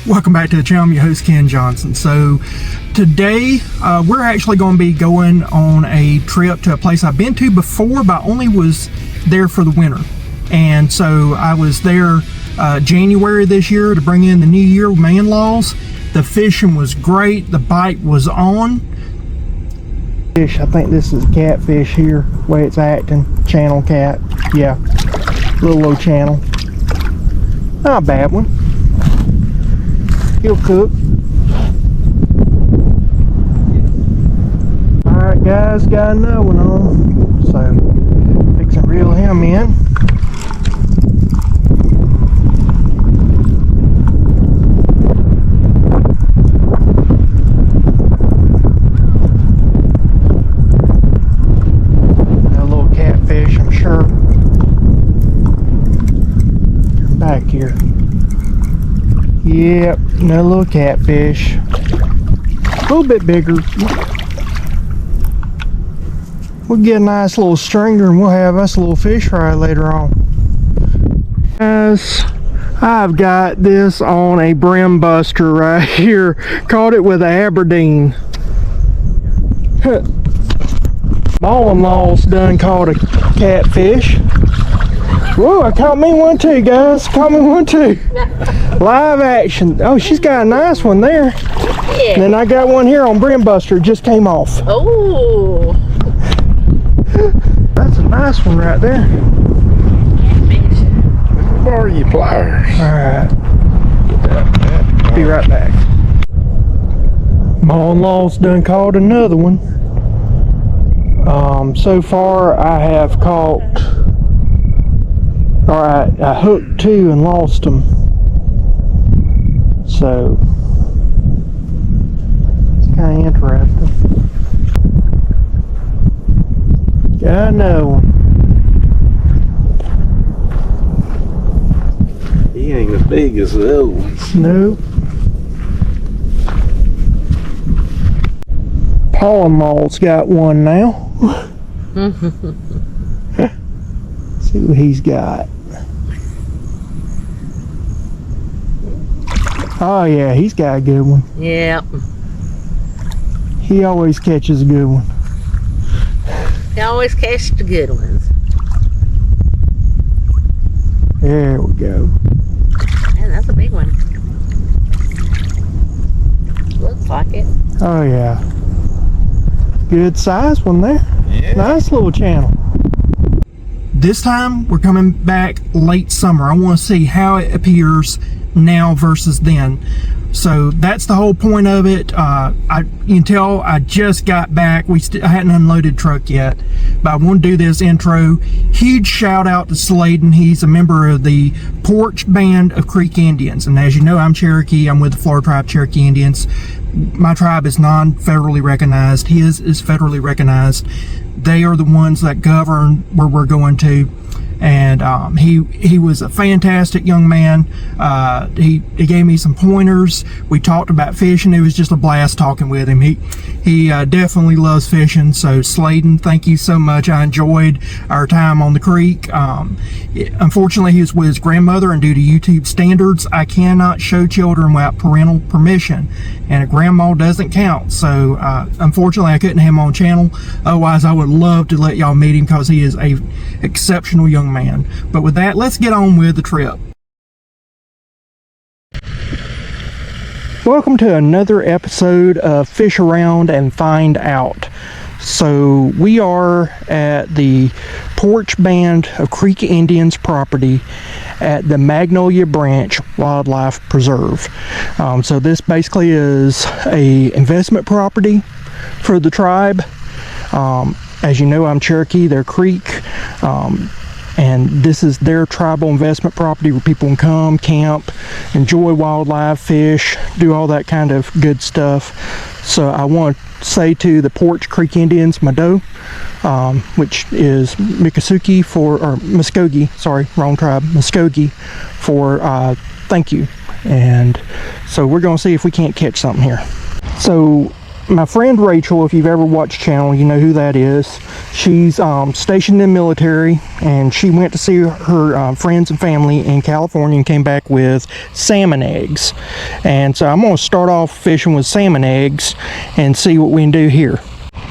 Welcome back to the channel. I'm your host, Ken Johnson. So today we're actually going to be going on a trip to a place I've been to before, but I only was there for the winter. And so I was there January this year to bring in the new year with my in-laws. The fishing was great. The bite was on. Fish, I think this is catfish here, the way it's acting. Channel cat. Yeah, little low channel. Not a bad one. He'll cook. Alright guys, got another one on. So, fixing to reel him in. A little catfish, I'm sure. Back here. Yep, another little catfish. A little bit bigger. We'll get a nice little stringer and we'll have us a little fish fry later on. Guys, I've got this on a brim buster right here. Caught it with an Aberdeen. Mom-in-law's done caught a catfish. Whoa, I caught me one too, guys. Caught me one too. Live action. Oh, she's got a nice one there. Yeah. And then I got one here on brim buster. It just came off. Oh. That's a nice one right there. Catfish. Borrow your pliers. Alright. Be right back. Ma-in-law's done caught another one. So far I have caught, alright, I hooked two and lost them. So it's kind of interesting. Got another one. He ain't as big as the other ones. Nope. Pa-in-law's got one now. See what he's got. Oh yeah, he's got a good one. Yeah. He always catches a good one. He always catches the good ones. There we go. Man, that's a big one. Looks like it. Oh yeah. Good size one there. Yeah. Nice little channel. This time we're coming back late summer. I want to see how it appears now versus then. So that's the whole point of it. You can tell I just got back. I hadn't unloaded truck yet, but I want to do this intro. Huge shout out to Sladen. He's a member of the Poarch band of Creek Indians, and as you know, I'm Cherokee. I'm with the Florida Tribe Cherokee Indians. My tribe is non-federally recognized. His is federally recognized. They are the ones that govern where we're going to. And he was a fantastic young man. He gave me some pointers. We talked about fishing. It was just a blast talking with him. He definitely loves fishing. So Sladen, thank you so much. I enjoyed our time on the creek. Unfortunately, he was with his grandmother, and due to YouTube standards, I cannot show children without parental permission, and a grandma doesn't count. So unfortunately, I couldn't have him on channel. Otherwise, I would love to let y'all meet him because he is a exceptional young man. But with that, let's get on with the trip. Welcome to another episode of Fish Around and Find Out. So we are at the Poarch Band of Creek Indians property at the Magnolia Branch Wildlife Preserve. So this basically is a investment property for the tribe. As you know, I'm Cherokee, they're Creek. And this is their tribal investment property where people can come, camp, enjoy wildlife, fish, do all that kind of good stuff. So I want to say to the Poarch Creek Indians, Mado, which is Miccosukee Muskogee, sorry, wrong tribe, Muskogee, for thank you. And so we're going to see if we can't catch something here. So my friend Rachel, if you've ever watched channel, you know who that is. She's stationed in the military, and she went to see her friends and family in California and came back with salmon eggs. And so I'm going to start off fishing with salmon eggs and see what we can do here.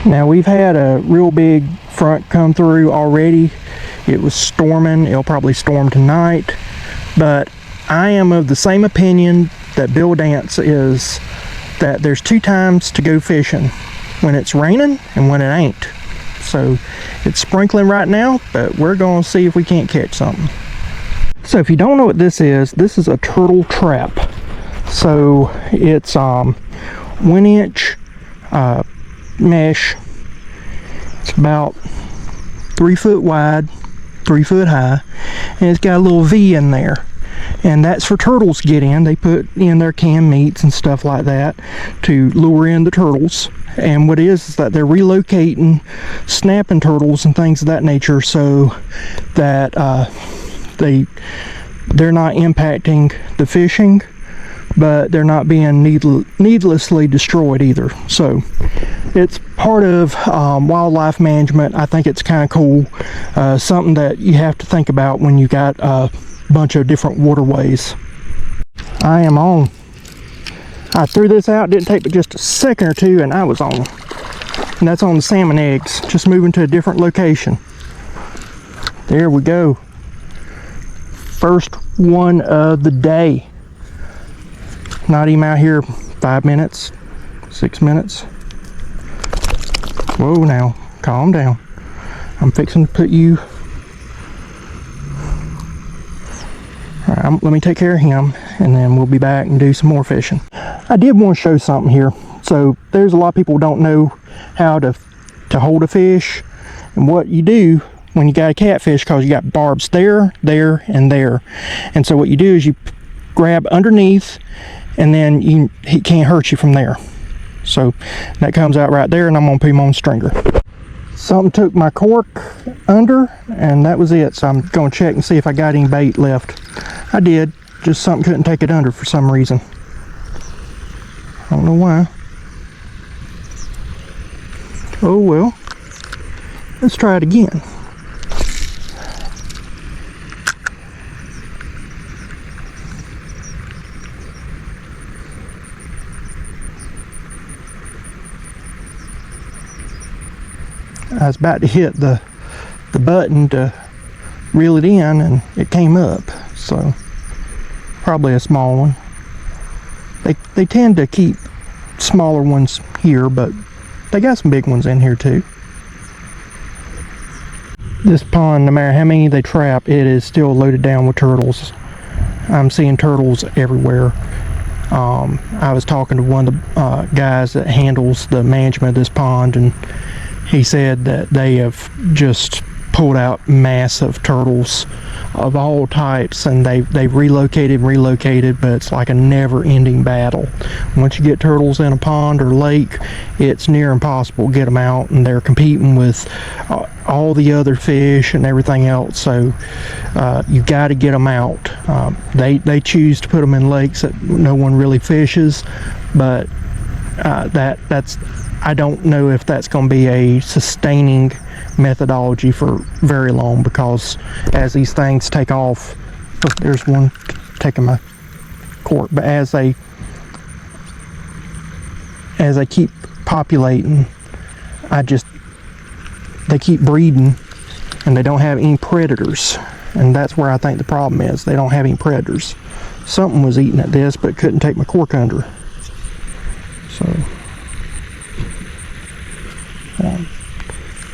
Now, we've had a real big front come through already. It was storming. It'll probably storm tonight. But I am of the same opinion that Bill Dance is, that there's 2 times to go fishing, when it's raining and when it ain't. So it's sprinkling right now, but we're going to see if we can't catch something. So if you don't know what this is a turtle trap. So it's 1-inch mesh. It's about 3 foot wide, 3 foot high, and it's got a little V in there. And that's for turtles to get in. They put in their canned meats and stuff like that to lure in the turtles. And what it is that they're relocating snapping turtles and things of that nature, so that they're not impacting the fishing, but they're not being needlessly destroyed either. So it's part of wildlife management. I think it's kind of cool. Something that you have to think about when you got bunch of different waterways. I am on. I threw this out, didn't take but just a second or two, and I was on. And that's on the salmon eggs, just moving to a different location. There we go. First one of the day. Not even out here 5 minutes, 6 minutes. Whoa, now, calm down. I'm fixing to put you. Alright, let me take care of him, and then we'll be back and do some more fishing. I did want to show something here. So there's a lot of people who don't know how to hold a fish, and what you do when you got a catfish, because you got barbs there, there, and there. And so what you do is you grab underneath, and then he can't hurt you from there. So that comes out right there, and I'm going to put him on stringer. Something took my cork under, and that was it. So I'm going to check and see if I got any bait left. I did, just something couldn't take it under for some reason. I don't know why. Oh well, let's try it again. I was about to hit the button to reel it in, and it came up. So probably a small one. They tend to keep smaller ones here, but they got some big ones in here too. This pond, no matter how many they trap, it is still loaded down with turtles. I'm seeing turtles everywhere. I was talking to one of the guys that handles the management of this pond, and he said that they have just pulled out massive turtles of all types, and they've relocated, but it's like a never-ending battle. Once you get turtles in a pond or lake, it's near impossible to get them out, and they're competing with all the other fish and everything else. So you got to get them out. They choose to put them in lakes that no one really fishes, but that's I don't know if that's going to be a sustaining methodology for very long, because as these things take off, oh, there's one taking my cork, but as they keep populating, they keep breeding, and they don't have any predators, and that's where I think the problem is. They don't have any predators. Something was eating at this, but couldn't take my cork under. So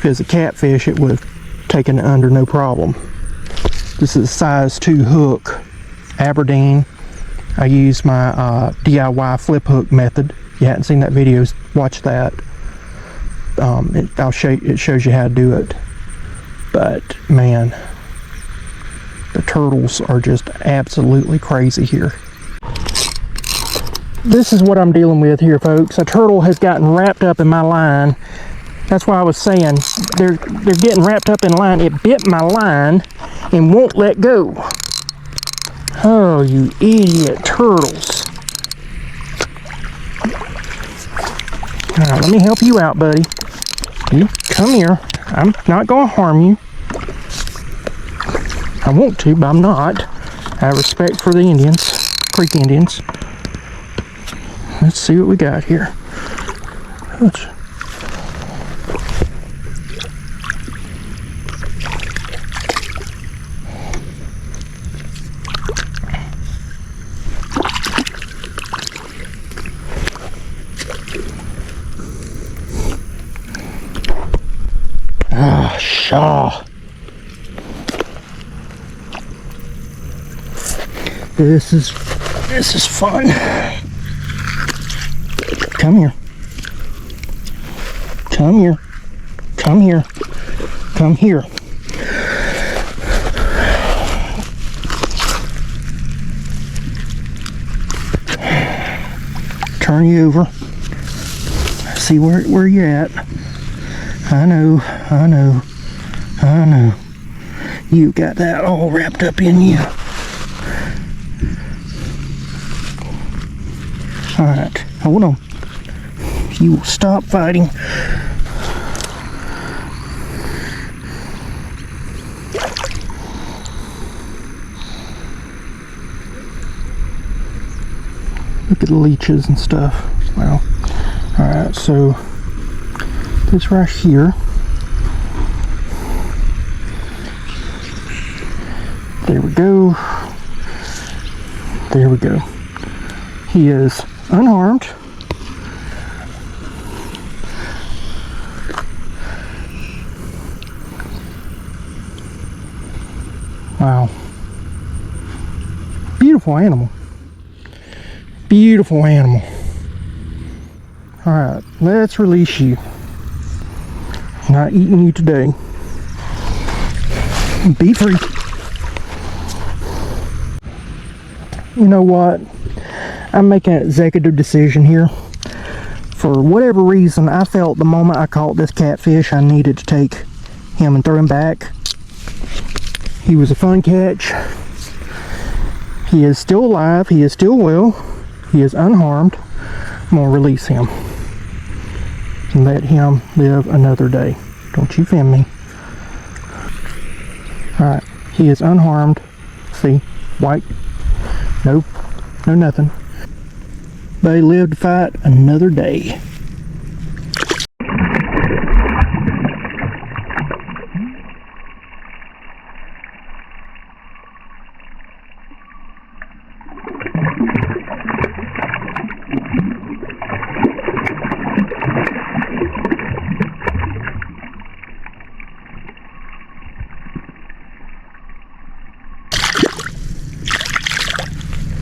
if it's a catfish, it would have taken it under no problem. This is a size 2 hook, Aberdeen. I use my DIY flip hook method. If you hadn't seen that video, watch that. It shows you how to do it. But man, the turtles are just absolutely crazy here. This is what I'm dealing with here, folks. A turtle has gotten wrapped up in my line. That's why I was saying they're getting wrapped up in line. It bit my line and won't let go. Oh, you idiot turtles. Alright, let me help you out, buddy. You come here. I'm not going to harm you. I want to, but I'm not. I have respect for the Indians, Creek Indians. Let's see what we got here. Ah, Shaw. This is fun. Come here. Come here. Come here. Come here. Turn you over. See where you're at. I know. You got that all wrapped up in you. Alright, hold on. You will stop fighting. Look at the leeches and stuff. Wow. Alright, so this right here. There we go. There we go. He is unharmed. Wow. Beautiful animal. Beautiful animal. Alright, let's release you. Not eating you today. Be free. You know what? I'm making an executive decision here. For whatever reason, I felt the moment I caught this catfish, I needed to take him and throw him back. He was a fun catch. He is still alive. He is still well. He is unharmed. I'm going to release him and let him live another day. Don't you offend me. Alright, he is unharmed. See, white. Nope, no nothing. They live to fight another day.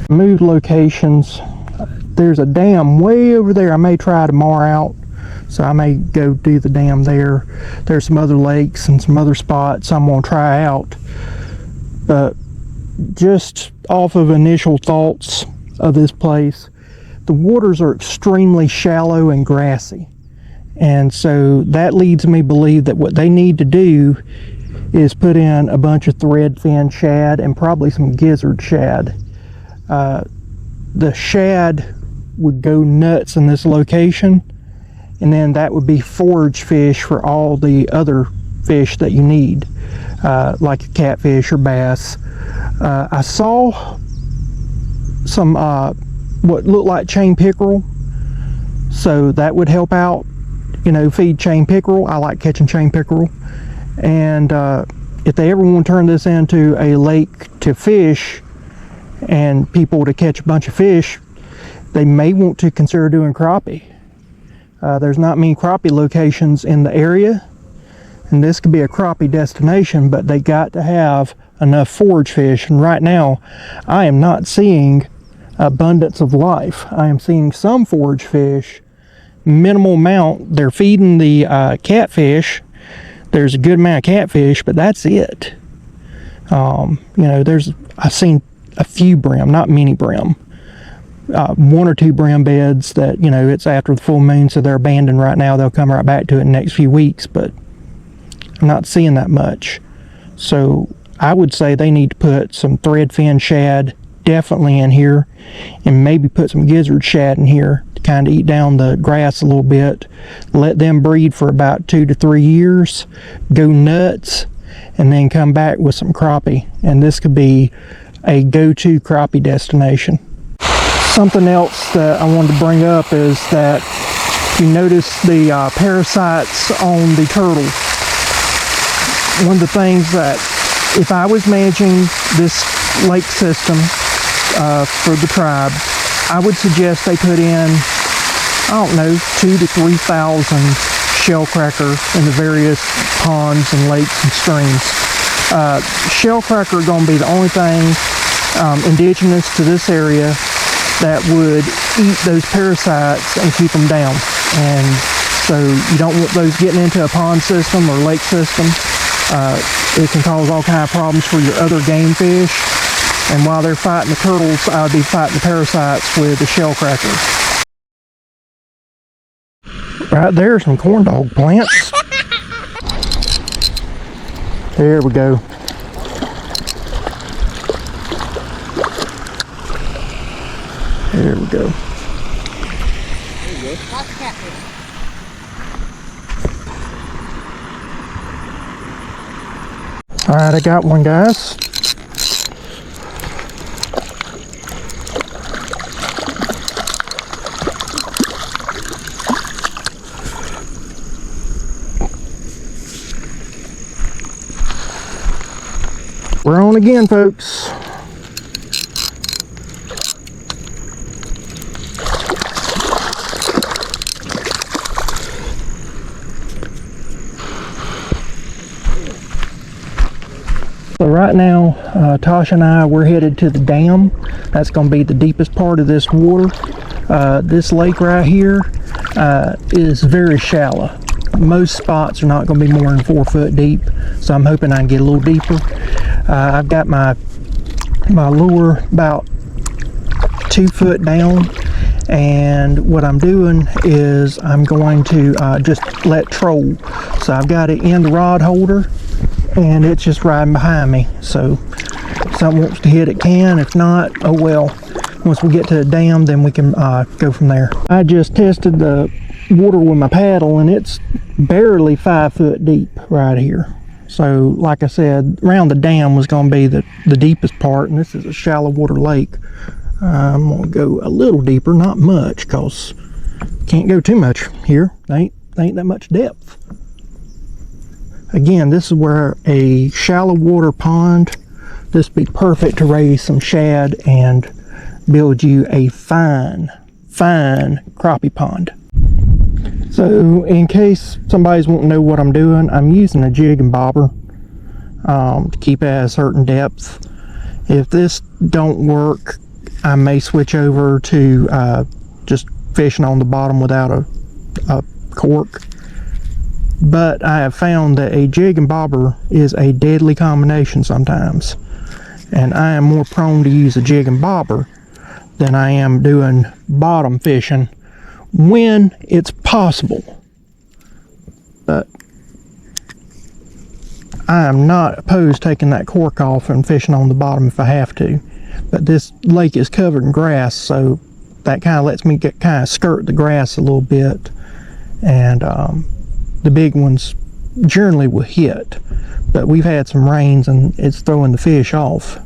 Moved locations. There's a dam way over there. I may try to mar out, so I may go do the dam there. There's some other lakes and some other spots I'm going to try out, but just off of initial thoughts of this place, the waters are extremely shallow and grassy, and so that leads me to believe that what they need to do is put in a bunch of threadfin shad and probably some gizzard shad. The shad would go nuts in this location, and then that would be forage fish for all the other fish that you need, like a catfish or bass. I saw some what looked like chain pickerel, so that would help out, you know, feed chain pickerel. I like catching chain pickerel, and if they ever want to turn this into a lake to fish and people to catch a bunch of fish, they may want to consider doing crappie. There's not many crappie locations in the area, and this could be a crappie destination, but they got to have enough forage fish, and right now I am not seeing abundance of life. I am seeing some forage fish, minimal amount. They're feeding the catfish. There's a good amount of catfish, but that's it. You know, I've seen a few brim, not many brim. One or two brim beds that, you know, it's after the full moon, so they're abandoned right now. They'll come right back to it in the next few weeks, but I'm not seeing that much. So I would say they need to put some threadfin shad definitely in here, and maybe put some gizzard shad in here to kind of eat down the grass a little bit. Let them breed for about 2 to 3 years, go nuts, and then come back with some crappie. And this could be a go-to crappie destination. Something else that I wanted to bring up is that you notice the parasites on the turtles. One of the things that, if I was managing this lake system for the tribe, I would suggest they put in, I don't know, 2,000 to 3,000 shell cracker in the various ponds and lakes and streams. Shell cracker are going to be the only thing indigenous to this area that would eat those parasites and keep them down. And so you don't want those getting into a pond system or lake system. It can cause all kind of problems for your other game fish. And while they're fighting the turtles, I would be fighting the parasites with the shell cracker. Right there, some corn dog plants. There we go. There we go. Alright, I got one, guys. We're on again, folks. So right now, Tasha and I, we're headed to the dam. That's going to be the deepest part of this water. This lake right here is very shallow. Most spots are not going to be more than 4 foot deep, so I'm hoping I can get a little deeper. I've got my lure about 2 foot down, and what I'm doing is I'm going to just let troll. So I've got it in the rod holder, and it's just riding behind me. So if something wants to hit it can. If not, oh well. Once we get to the dam, then we can go from there. I just tested the water with my paddle, and it's barely 5 foot deep right here. So like I said, around the dam was going to be the deepest part, and this is a shallow water lake. I'm going to go a little deeper, not much, because can't go too much here. Ain't that much depth. Again, this is where a shallow water pond, this would be perfect to raise some shad and build you a fine crappie pond. So in case somebody's wanting to know what I'm doing, I'm using a jig and bobber to keep it at a certain depth. If this don't work, I may switch over to just fishing on the bottom without a cork. But I have found that a jig and bobber is a deadly combination sometimes. And I am more prone to use a jig and bobber than I am doing bottom fishing when it's possible. But I am not opposed to taking that cork off and fishing on the bottom if I have to. But this lake is covered in grass, so that kind of lets me kind of skirt the grass a little bit. And the big ones generally will hit, but we've had some rains and it's throwing the fish off.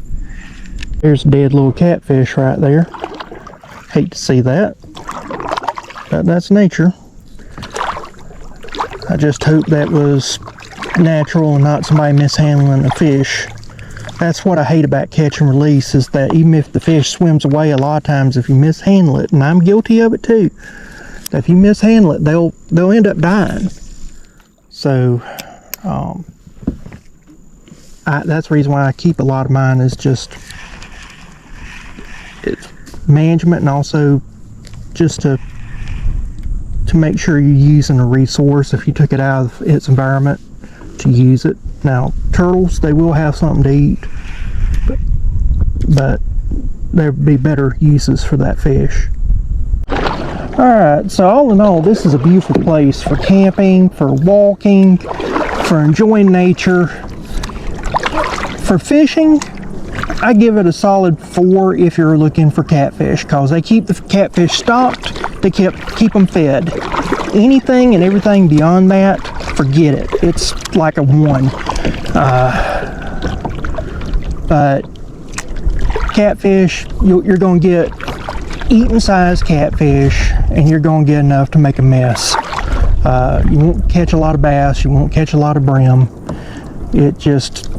There's a dead little catfish right there. Hate to see that, but that's nature. I just hope that was natural and not somebody mishandling the fish. That's what I hate about catch and release, is that even if the fish swims away, a lot of times if you mishandle it, and I'm guilty of it too, if you mishandle it, they'll end up dying. So that's the reason why I keep a lot of mine, is just it's management, and also just to make sure you're using a resource if you took it out of its environment to use it. Now turtles, they will have something to eat, but there'd be better uses for that fish. Alright, so all in all, this is a beautiful place for camping, for walking, for enjoying nature. For fishing, I give it a solid 4 if you're looking for catfish, because they keep the catfish stocked, keep them fed. Anything and everything beyond that, forget it. It's like a 1. But catfish, you're going to get eating size catfish, and you're going to get enough to make a mess. You won't catch a lot of bass, you won't catch a lot of brim. It just,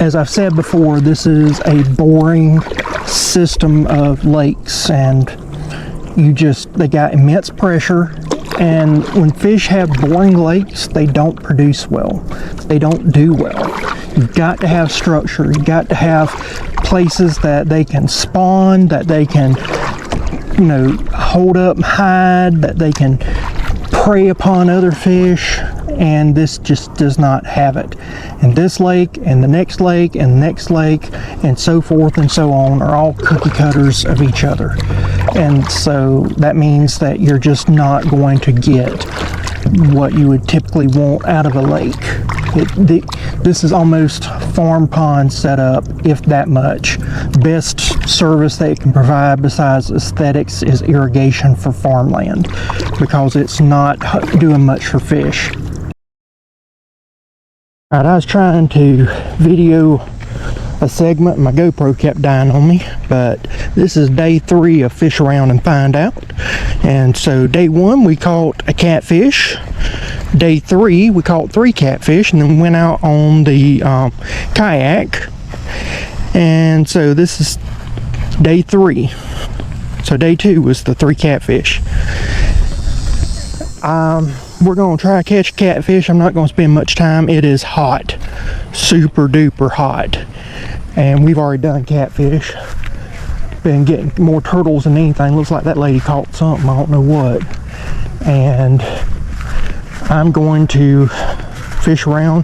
as I've said before, this is a boring system of lakes, and they got immense pressure. And when fish have boring lakes, they don't produce well. They don't do well. You've got to have structure. You've got to have places that they can spawn, that they can, hold up and hide, that they can prey upon other fish. And this just does not have it. And this lake, and the next lake, and the next lake, and so forth and so on, are all cookie cutters of each other. And so that means that you're just not going to get what you would typically want out of a lake. This is almost farm pond setup, if that much. Best service they can provide besides aesthetics is irrigation for farmland, because it's not doing much for fish. Alright, I was trying to video a segment and my GoPro kept dying on me, but this is day 3 of Fish Around and Find Out. And so day 1 we caught a catfish, day 3 we caught 3 catfish, and then went out on the kayak. And so this is day 3. So day 2 was the 3 catfish. We're going to try to catch catfish. I'm not going to spend much time. It is hot, super duper hot, and we've already done catfish. Been getting more turtles than anything. Looks like that lady caught something, I don't know what. And I'm going to fish around,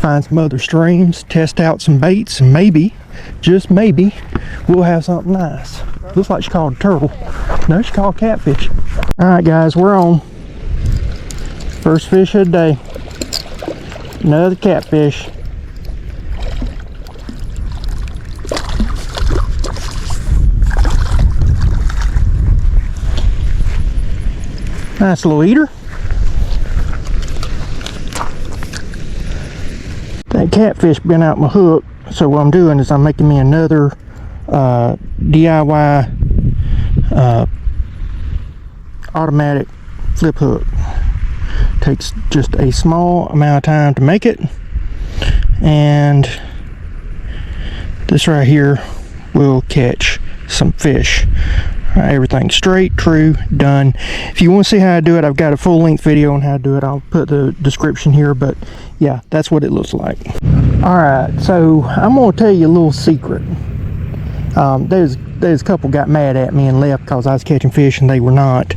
find some other streams, test out some baits, and maybe, just maybe, we'll have something nice. Looks like she caught a turtle. No, she caught catfish. Alright guys, we're on. First fish of the day. Another catfish. Nice little eater. That catfish been out my hook, so what I'm doing is I'm making me another DIY automatic flip hook. Takes just a small amount of time to make it, and this right here will catch some fish. Everything's straight, true, done. If you want to see how I do it, I've got a full-length video on how to do it. I'll put the description here, but yeah, that's what it looks like. Alright, so I'm going to tell you a little secret. There's a couple got mad at me and left because I was catching fish and they were not.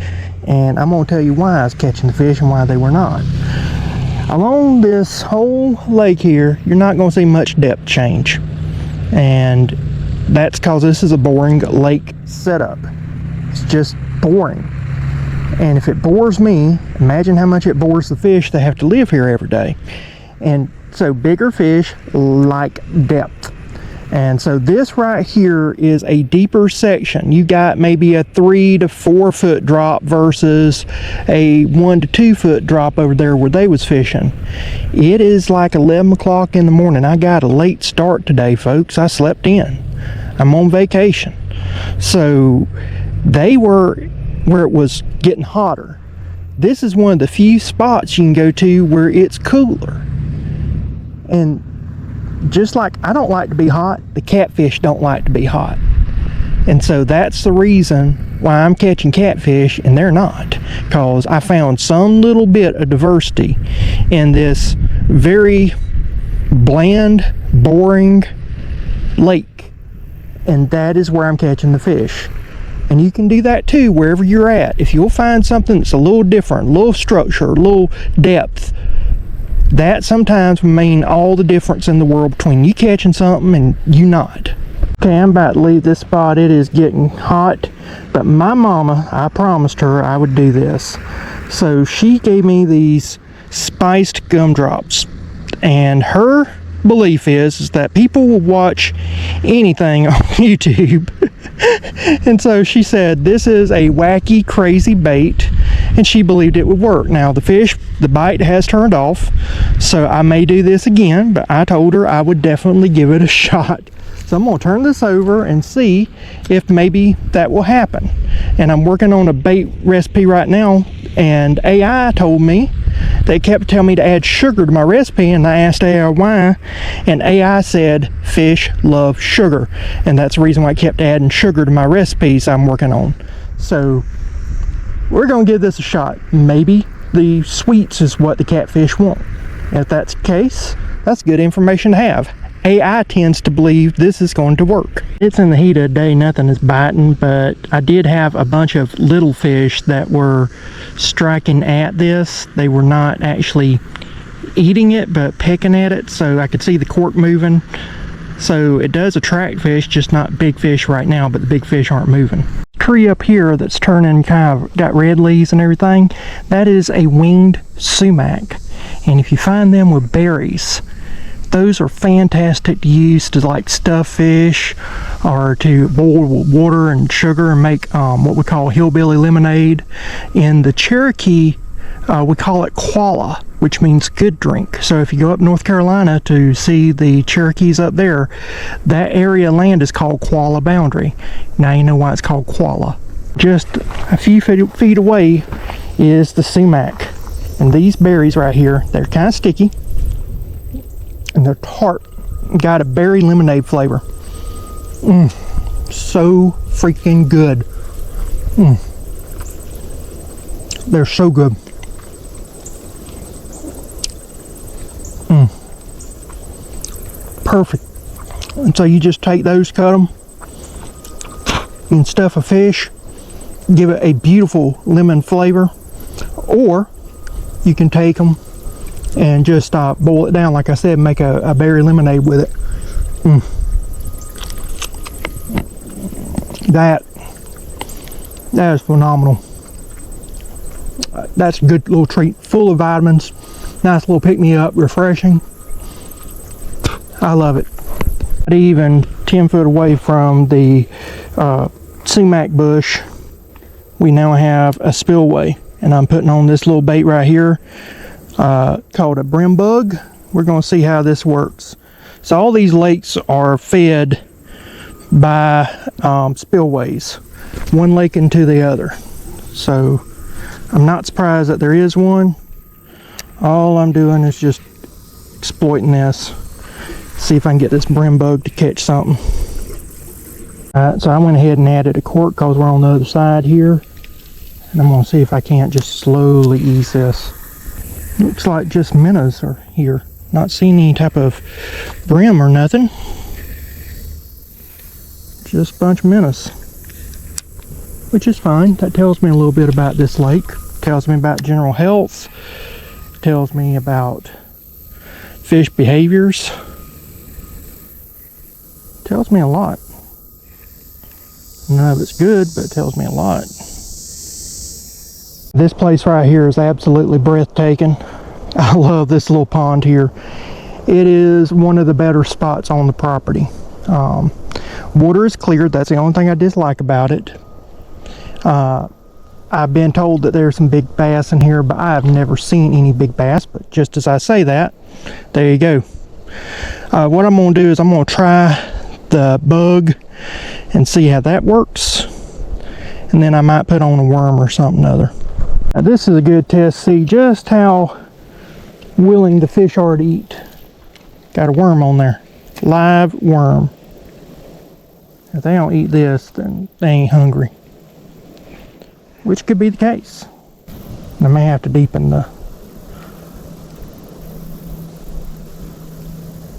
And I'm going to tell you why I was catching the fish and why they were not. Along this whole lake here, you're not going to see much depth change. And that's because this is a boring lake setup. It's just boring. And if it bores me, imagine how much it bores the fish that have to live here every day. And so bigger fish like depth. And so this right here is a deeper section. You got maybe a 3 to 4 foot drop versus a 1 to 2 foot drop over there where they was fishing. It is like 11 o'clock in the morning. I got a late start today, folks. I slept in. I'm on vacation. So they were where it was getting hotter. This is one of the few spots you can go to where it's cooler. And just like I don't like to be hot, the catfish don't like to be hot. And so that's the reason why I'm catching catfish and they're not. Because I found some little bit of diversity in this very bland, boring lake. And that is where I'm catching the fish. And you can do that too wherever you're at. If you'll find something that's a little different, a little structure, a little depth, that sometimes will mean all the difference in the world between you catching something and you not. Okay, I'm about to leave this spot. It is getting hot, but my mama, I promised her I would do this. So she gave me these spiced gumdrops, and her belief is that people will watch anything on YouTube. And so she said this is a wacky, crazy bait, and she believed it would work. Now the bite has turned off, so I may do this again, but I told her I would definitely give it a shot. So I'm going to turn this over and see if maybe that will happen. And I'm working on a bait recipe right now, and AI told me, they kept telling me to add sugar to my recipe, and I asked AI why, and AI said fish love sugar, and that's the reason why I kept adding sugar to my recipes I'm working on. So we're going to give this a shot. Maybe the sweets is what the catfish want. If that's the case, that's good information to have. AI tends to believe this is going to work. It's in the heat of the day, nothing is biting, but I did have a bunch of little fish that were striking at this. They were not actually eating it, but pecking at it, so I could see the cork moving. So it does attract fish, just not big fish right now, but the big fish aren't moving. Tree up here that's turning kind of got red leaves and everything, that is a winged sumac. And if you find them with berries, those are fantastic to use to like stuff fish, or to boil with water and sugar and make what we call hillbilly lemonade. In the Cherokee, we call it qualla, which means good drink. So if you go up North Carolina to see the Cherokees up there, that area of land is called Qualla Boundary. Now you know why it's called qualla. Just a few feet away is the sumac, and these berries right here, they're kind of sticky and they're tart, got a berry lemonade flavor. So freaking good. They're so good. Perfect. And so you just take those, cut them, and stuff a fish, give it a beautiful lemon flavor, or you can take them and just boil it down, like I said, make a berry lemonade with it. That is phenomenal. That's a good little treat, full of vitamins, nice little pick-me-up, refreshing. I love it. Even 10 foot away from the sumac bush, we now have a spillway, and I'm putting on this little bait right here called a brim bug. We're going to see how this works. So all these lakes are fed by spillways, one lake into the other. So I'm not surprised that there is one. All I'm doing is just exploiting this. See if I can get this brim bug to catch something. Alright, so I went ahead and added a cork because we're on the other side here. And I'm going to see if I can't just slowly ease this. Looks like just minnows are here. Not seeing any type of brim or nothing. Just a bunch of minnows. Which is fine. That tells me a little bit about this lake. Tells me about general health. Tells me about fish behaviors. Tells me a lot. None of it's good, but it tells me a lot. This place right here is absolutely breathtaking. I love this little pond here. It is one of the better spots on the property. Water is clear. That's the only thing I dislike about it. I've been told that there's some big bass in here, but I've never seen any big bass. But just as I say that, there you go. What I'm going to do is I'm going to try the bug and see how that works, and then I might put on a worm or something other. Now this is a good test, see just how willing the fish are to eat. Got a worm on there, live worm. If they don't eat this, then they ain't hungry, which could be the case. I may have to deepen the,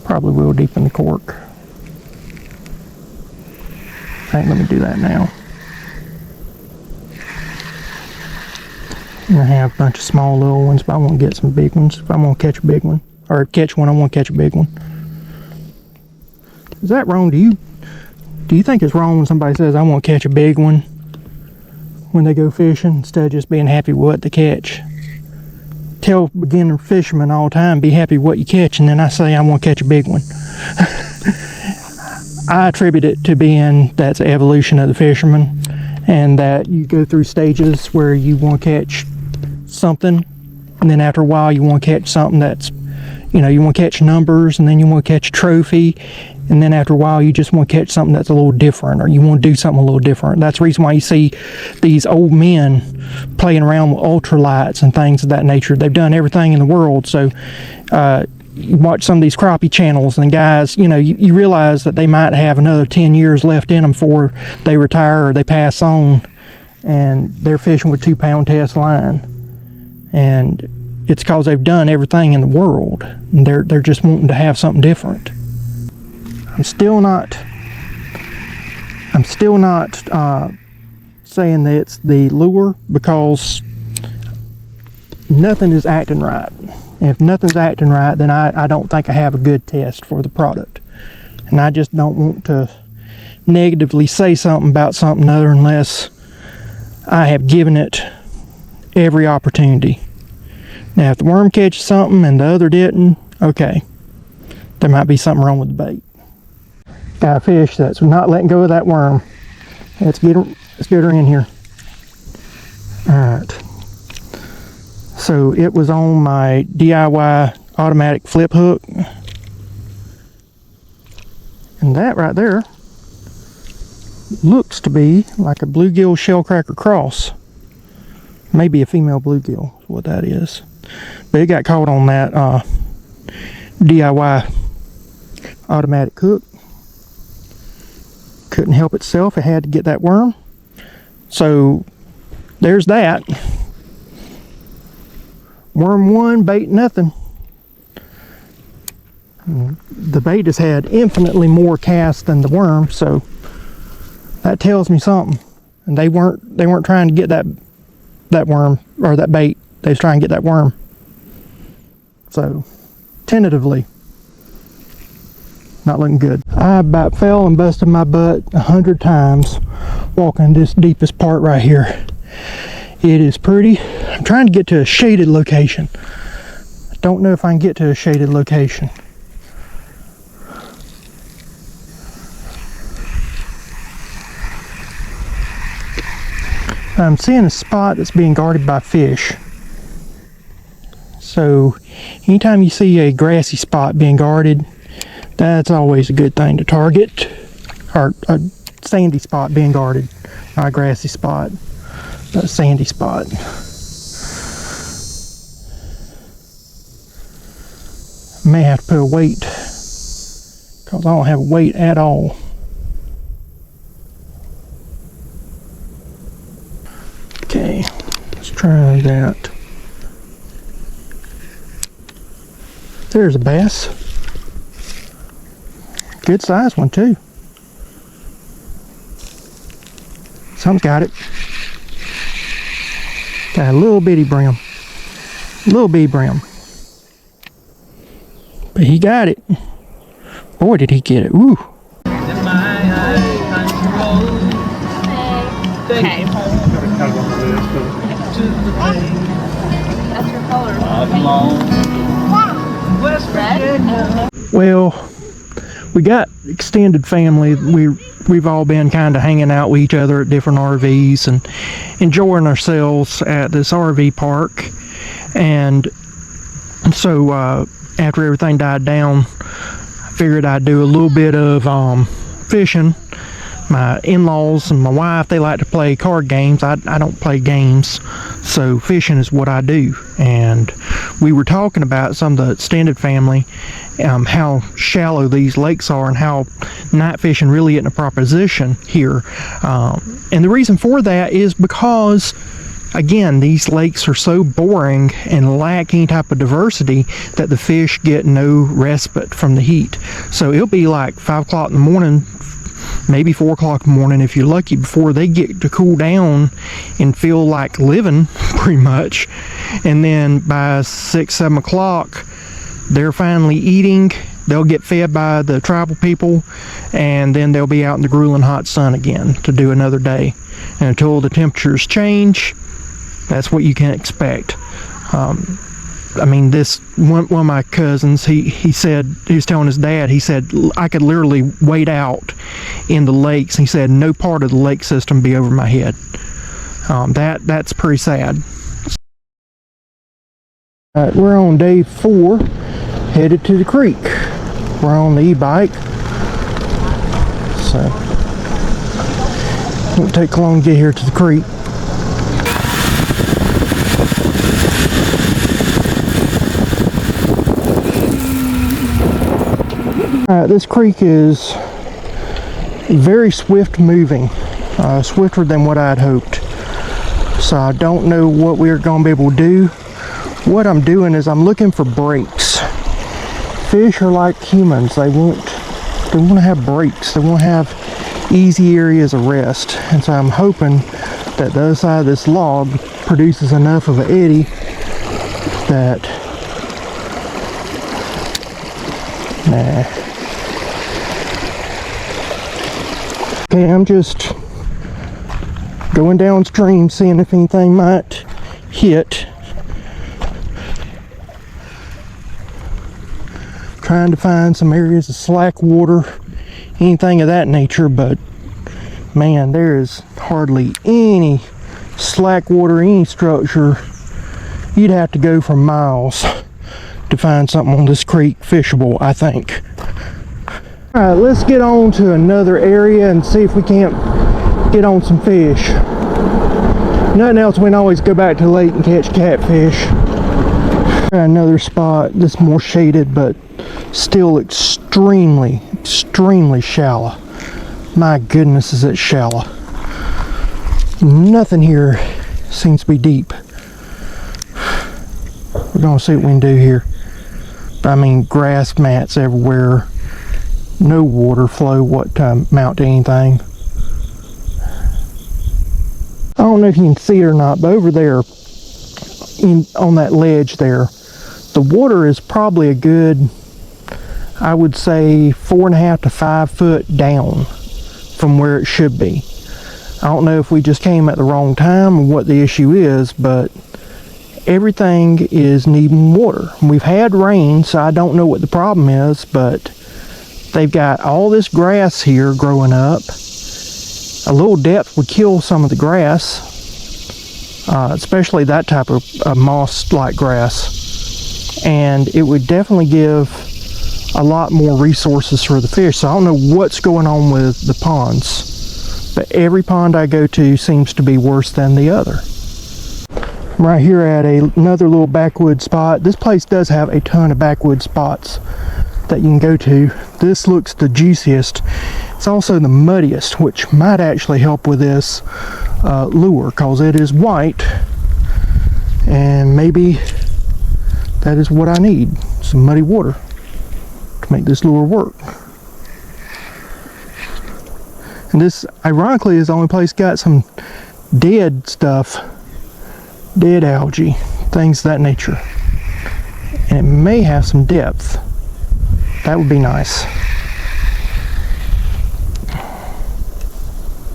probably will deepen the cork. Okay, let me do that now. I have a bunch of small little ones, but I want to get some big ones. If I'm going to catch a big one, or catch one, I want to catch a big one. Is that wrong? Do you think it's wrong when somebody says I want to catch a big one when they go fishing, instead of just being happy with what they catch? tell beginner fishermen all the time, be happy with what you catch, and then I say I want to catch a big one. I attribute it to being that's an evolution of the fisherman, and that you go through stages where you want to catch something, and then after a while you want to catch something that's, you know, you want to catch numbers, and then you want to catch a trophy, and then after a while you just want to catch something that's a little different, or you want to do something a little different. That's the reason why you see these old men playing around with ultralights and things of that nature. They've done everything in the world. So you watch some of these crappie channels, and guys, you know, you realize that they might have another 10 years left in them before they retire or they pass on, and they're fishing with 2-pound test line, and it's because they've done everything in the world, and they're just wanting to have something different. I'm still not saying that it's the lure, because nothing is acting right. And if nothing's acting right, then I don't think I have a good test for the product. And I just don't want to negatively say something about something other unless I have given it every opportunity. Now, if the worm catches something and the other didn't, okay, there might be something wrong with the bait. Got a fish that's not letting go of that worm. Let's get her in here. Alright. So it was on my DIY automatic flip hook. And that right there looks to be like a bluegill shellcracker cross. Maybe a female bluegill is what that is. But it got caught on that DIY automatic hook. Couldn't help itself, it had to get that worm. So there's that. Worm one, bait nothing. The bait has had infinitely more cast than the worm, so that tells me something. And they weren't trying to get that worm or that bait. They was trying to get that worm. So tentatively, not looking good. I about fell and busted my butt 100 times walking this deepest part right here. It is pretty. I'm trying to get to a shaded location. I don't know if I can get to a shaded location. I'm seeing a spot that's being guarded by fish. So anytime you see a grassy spot being guarded, that's always a good thing to target. Or a sandy spot being guarded, not a grassy spot, but a sandy spot. I may have to put a weight, because I don't have a weight at all. Okay, let's try that. There's a bass. Good size one too. Some's got it. Got a little bitty brim. Little bitty brim. But he got it. Boy, did he get it. Ooh. Okay. That's your color. Well, we got extended family. We've all been kind of hanging out with each other at different RVs and enjoying ourselves at this RV park. And so after everything died down, I figured I'd do a little bit of fishing. My in-laws and my wife, they like to play card games. I don't play games, so fishing is what I do. And we were talking about some of the extended family, how shallow these lakes are and how night fishing really isn't a proposition here. And the reason for that is because, again, these lakes are so boring and lack any type of diversity that the fish get no respite from the heat. So it'll be like 5 o'clock in the morning, maybe 4 o'clock in the morning if you're lucky, before they get to cool down and feel like living, pretty much. And then by 6, 7 o'clock, they're finally eating. They'll get fed by the tribal people, and then they'll be out in the grueling hot sun again to do another day. And until the temperatures change, that's what you can expect. I mean, this one of my cousins, he said, he was telling his dad, he said, I could literally wade out in the lakes. He said, no part of the lake system be over my head. That's pretty sad. Alright, we're on day 4, headed to the creek. We're on the e-bike, so it won't take long to get here to the creek. Alright, this creek is very swift moving, swifter than what I'd hoped. So I don't know what we're going to be able to do. What I'm doing is I'm looking for breaks. Fish are like humans. They want to have breaks. They want to have easy areas of rest. And so I'm hoping that the other side of this log produces enough of an eddy that... Nah. Okay, I'm just going downstream, seeing if anything might hit. Trying to find some areas of slack water, anything of that nature, but man, there is hardly any slack water, any structure. You'd have to go for miles to find something on this creek fishable, I think. Alright, let's get on to another area and see if we can't get on some fish. Nothing else, we can always go back to the lake and catch catfish. Another spot that's more shaded, but still extremely shallow. My goodness, is it shallow. Nothing here seems to be deep. We're gonna see what we can do here. I mean, grass mats everywhere. No water flow what to amount to anything. I don't know if you can see it or not, but over there on that ledge there, the water is probably a good, I would say, 4.5 to 5 foot down from where it should be. I don't know if we just came at the wrong time or what the issue is, but everything is needing water. We've had rain, so I don't know what the problem is, but they've got all this grass here growing up. A little depth would kill some of the grass, especially that type of moss-like grass, and it would definitely give a lot more resources for the fish. So I don't know what's going on with the ponds, but every pond I go to seems to be worse than the other. I'm right here at another little backwood spot. This place does have a ton of backwood spots that you can go to. This looks the juiciest. It's also the muddiest, which might actually help with this lure, because it is white, and maybe that is what I need, some muddy water to make this lure work. And this, ironically, is the only place got some dead stuff, dead algae, things of that nature, and it may have some depth. That would be nice.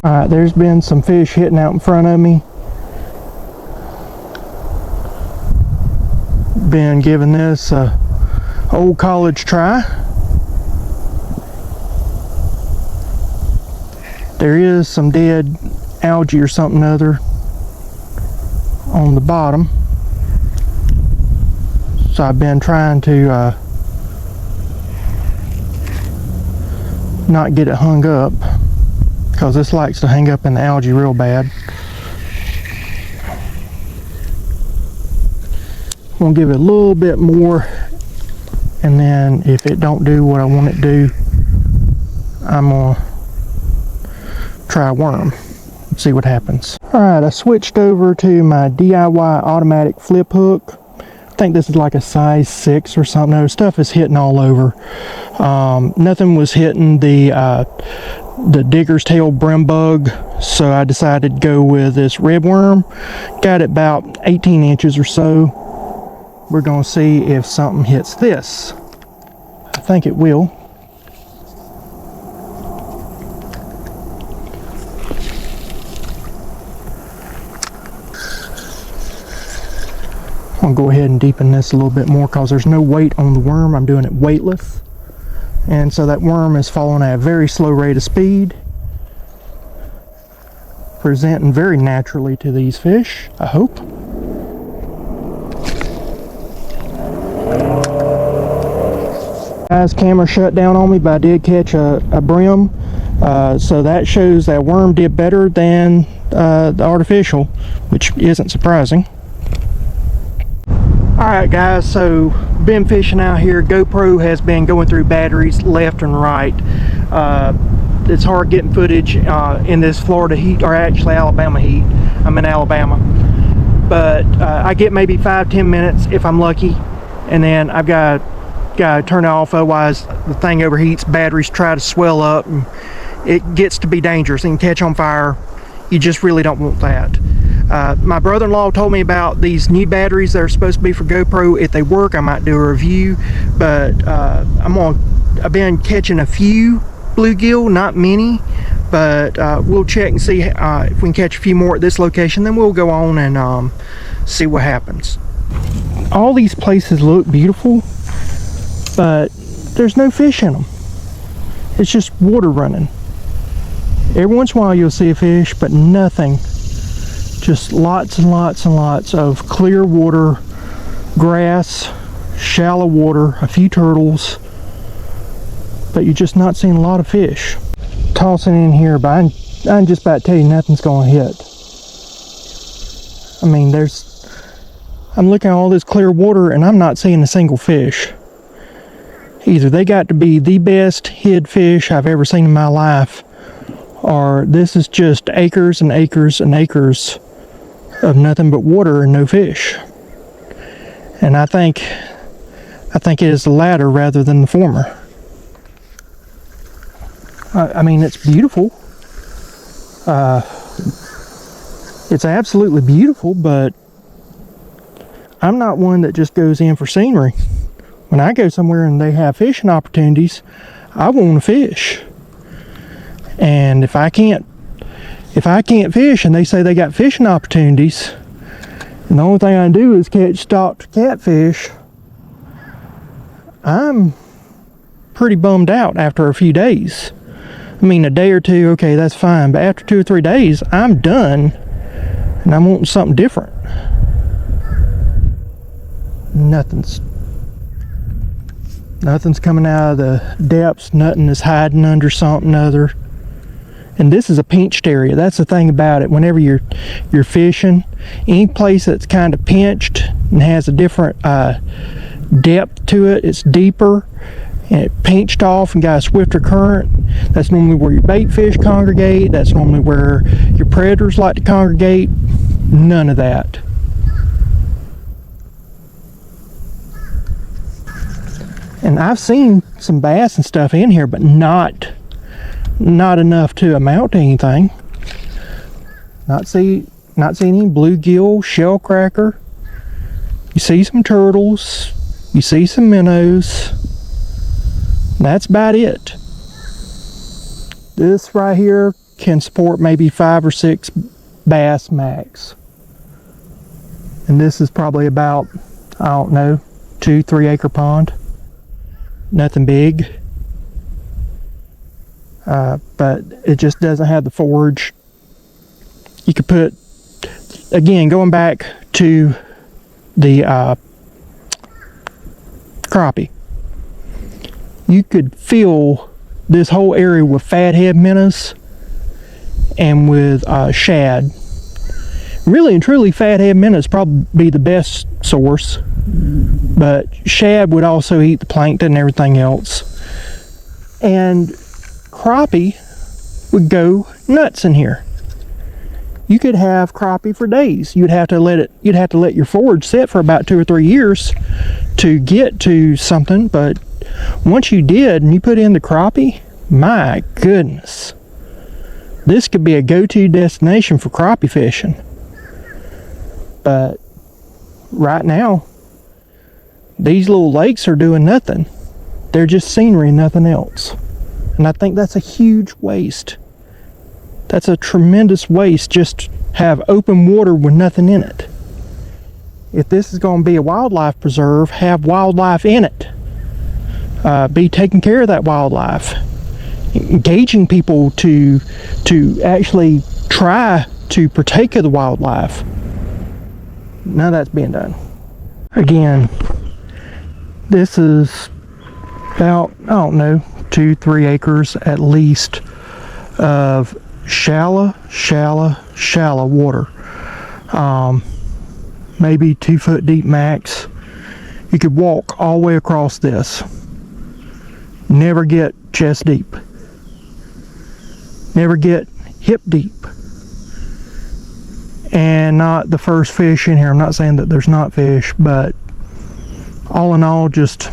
Alright, there's been some fish hitting out in front of me. Been giving this a old college try. There is some dead algae or something other on the bottom. So I've been trying to not get it hung up, because this likes to hang up in the algae real bad. I'm gonna give it a little bit more, and then if it don't do what I want it to do, I'm gonna try a worm and see what happens. Alright, I switched over to my DIY automatic flip hook. I think this is like a size 6 or something. No, stuff is hitting all over. Nothing was hitting the digger's tail brim bug, so I decided to go with this red worm. Got it about 18 inches or so. We're gonna see if something hits this. I think it will. I'll going to go ahead and deepen this a little bit more because there's no weight on the worm. I'm doing it weightless. And so that worm is falling at a very slow rate of speed, presenting very naturally to these fish, I hope. Guys, camera shut down on me, but I did catch a brim. So that shows that worm did better than the artificial, which isn't surprising. Alright guys, so been fishing out here. GoPro has been going through batteries left and right. It's hard getting footage in this Florida heat, or actually Alabama heat. I'm in Alabama. But I get maybe 5-10 minutes if I'm lucky, and then I've got to turn it off, otherwise the thing overheats, batteries try to swell up, and it gets to be dangerous and catch on fire. You just really don't want that. My brother-in-law told me about these new batteries that are supposed to be for GoPro. If they work, I might do a review, but I've been catching a few bluegill, not many, but we'll check and see if we can catch a few more at this location. Then we'll go on and see what happens. All these places look beautiful, but there's no fish in them. It's just water running. Every once in a while you'll see a fish, but nothing. Just lots and lots and lots of clear water, grass, shallow water, a few turtles, but you're just not seeing a lot of fish. Tossing in here, but I can just about tell you nothing's going to hit. I mean, I'm looking at all this clear water and I'm not seeing a single fish. Either they got to be the best hid fish I've ever seen in my life, or this is just acres and acres and acres of nothing but water and no fish. And I think it is the latter rather than the former. I mean, it's beautiful. It's absolutely beautiful, but I'm not one that just goes in for scenery. When I go somewhere and they have fishing opportunities, I want to fish. And if I can't fish and they say they got fishing opportunities, and the only thing I do is catch stocked catfish, I'm pretty bummed out after a few days. I mean, a day or two, okay, that's fine, but after 2 or 3 days, I'm done, and I'm wanting something different. Nothing's coming out of the depths, nothing is hiding under something other. And this is a pinched area. That's the thing about it. Whenever you're fishing, any place that's kind of pinched and has a different depth to it, it's deeper and it pinched off and got a swifter current, that's normally where your bait fish congregate. That's normally where your predators like to congregate. None of that. And I've seen some bass and stuff in here, but not enough to amount to anything. Not see any bluegill, shell cracker. You see some turtles. You see some minnows. That's about it. This right here can support maybe 5 or 6 bass max. And this is probably about, I don't know, 2-3 acre pond. Nothing big. But it just doesn't have the forage. You could put, again, going back to the crappie, you could fill this whole area with fathead minnows and with shad. Really and truly, fathead minnows probably be the best source, but shad would also eat the plankton and everything else. And crappie would go nuts in here. You could have crappie for days. You'd have to let your forage sit for about 2 or 3 years to get to something, but once you did and you put in the crappie, my goodness, this could be a go-to destination for crappie fishing. But right now, these little lakes are doing nothing. They're just scenery, nothing else. And I think that's a huge waste. That's a tremendous waste, just have open water with nothing in it. if this is going to be a wildlife preserve, have wildlife in it. Be taking care of that wildlife. Engaging people to actually try to partake of the wildlife. None of that's being done. Again, this is about, I don't know, 2-3 acres at least of shallow water. Maybe 2 foot deep max. You could walk all the way across this. Never get chest deep. Never get hip deep. And not the first fish in here. I'm not saying that there's not fish, but all in all, just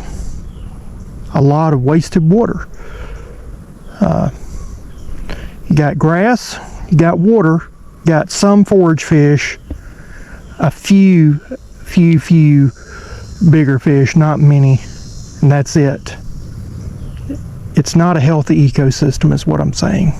a lot of wasted water. You got grass, you got water, you got some forage fish, a few bigger fish, not many, and that's it. It's not a healthy ecosystem is what I'm saying.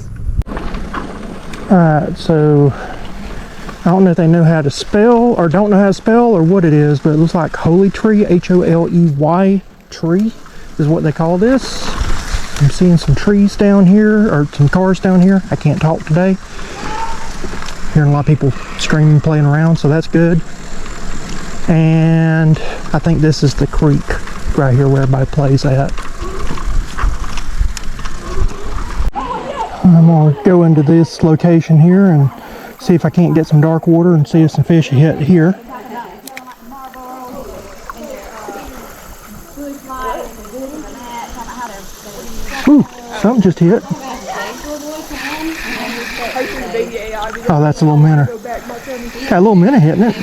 Alright, so I don't know if they know how to spell or don't know how to spell or what it is, but it looks like holy tree, Holey tree is what they call this. I'm seeing some trees down here, or some cars down here. I can't talk today. Hearing a lot of people screaming, playing around, so that's good. And I think this is the creek right here where everybody plays at. I'm gonna go into this location here and see if I can't get some dark water and see if some fish hit here. Ooh, something just hit. Oh, that's a little minnow. Got a little minnow hitting it.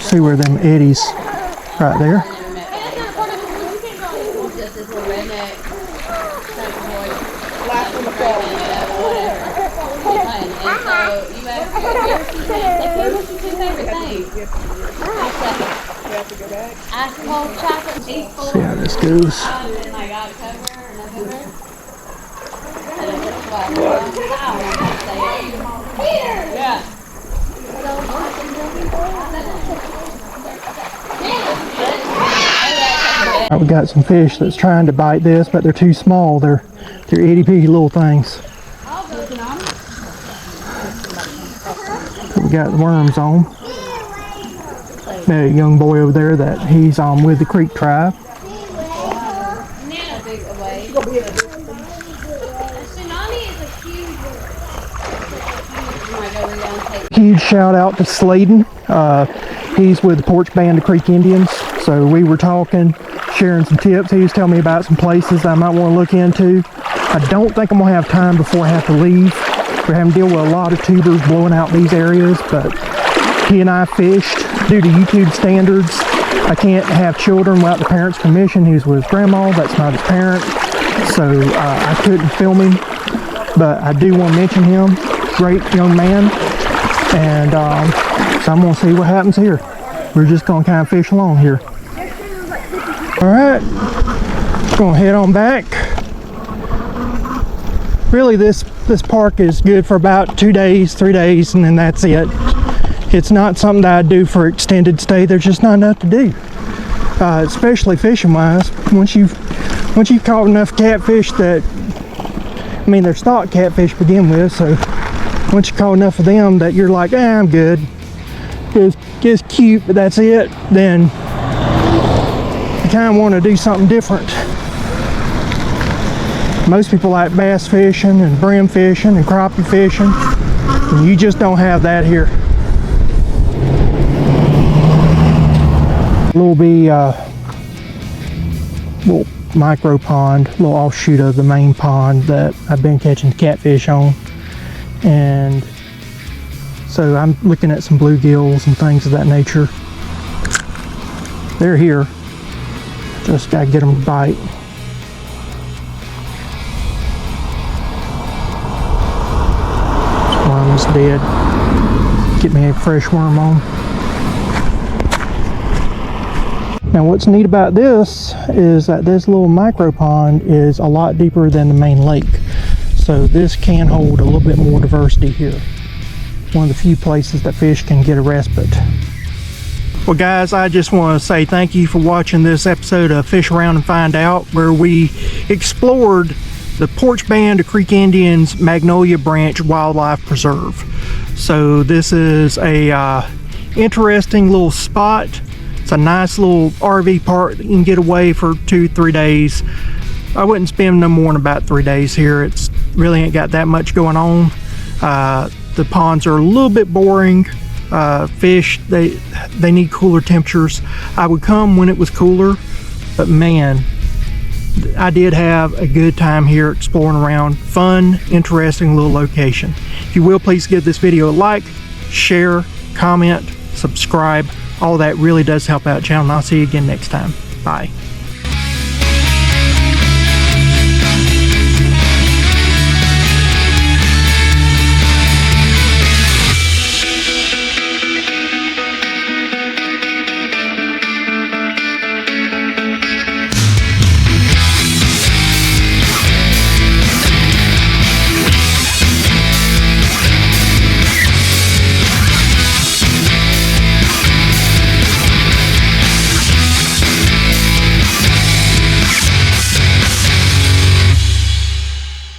See where them eddies right there. See how this goes. We got some fish that's trying to bite this, but they're too small. They're itty bitty little things. We got worms on. That young boy over there, that he's with the Creek tribe. Huge shout out to Sladen. He's with the Poarch band of Creek Indians. So we were talking, sharing some tips. He was telling me about some places that I might want to look into. I don't think I'm going to have time before I have to leave. We're having to deal with a lot of tubers blowing out these areas, but he and I fished due to YouTube standards. I can't have children without the parent's permission. He was with his grandma, that's not his parent. So I couldn't film him, but I do want to mention him. Great young man. And so I'm going to see what happens here. We're just going to kind of fish along here. Alright, going to head on back. Really this park is good for about 2 days, 3 days, and then that's it. It's not something that I do for extended stay. There's just not enough to do, especially fishing wise. Once you've caught enough catfish that, I mean, they're stock catfish to begin with, so once you caught enough of them that you're like, I'm good, it's cute, but that's it, then you kind of want to do something different. Most people like bass fishing and brim fishing and crappie fishing, and you just don't have that here. Little micro pond, little offshoot of the main pond that I've been catching catfish on, and so I'm looking at some bluegills and things of that nature. They're here, just gotta get them to bite. This worm's dead. Get me a fresh worm on. Now what's neat about this is that this little micro pond is a lot deeper than the main lake. So this can hold a little bit more diversity here. One of the few places that fish can get a respite. Well guys, I just want to say thank you for watching this episode of Fish Around and Find Out, where we explored the Poarch Band of Creek Indians Magnolia Branch Wildlife Preserve. So this is a interesting little spot. It's a nice little RV park that you can get away for 2-3 days. I wouldn't spend no more than about 3 days here. It's really ain't got that much going on. The ponds are a little bit boring. Fish, they need cooler temperatures. I would come when it was cooler, but man, I did have a good time here exploring around. Fun, interesting little location. If you will, please give this video a like, share, comment, subscribe. All that really does help out the channel, and I'll see you again next time. Bye.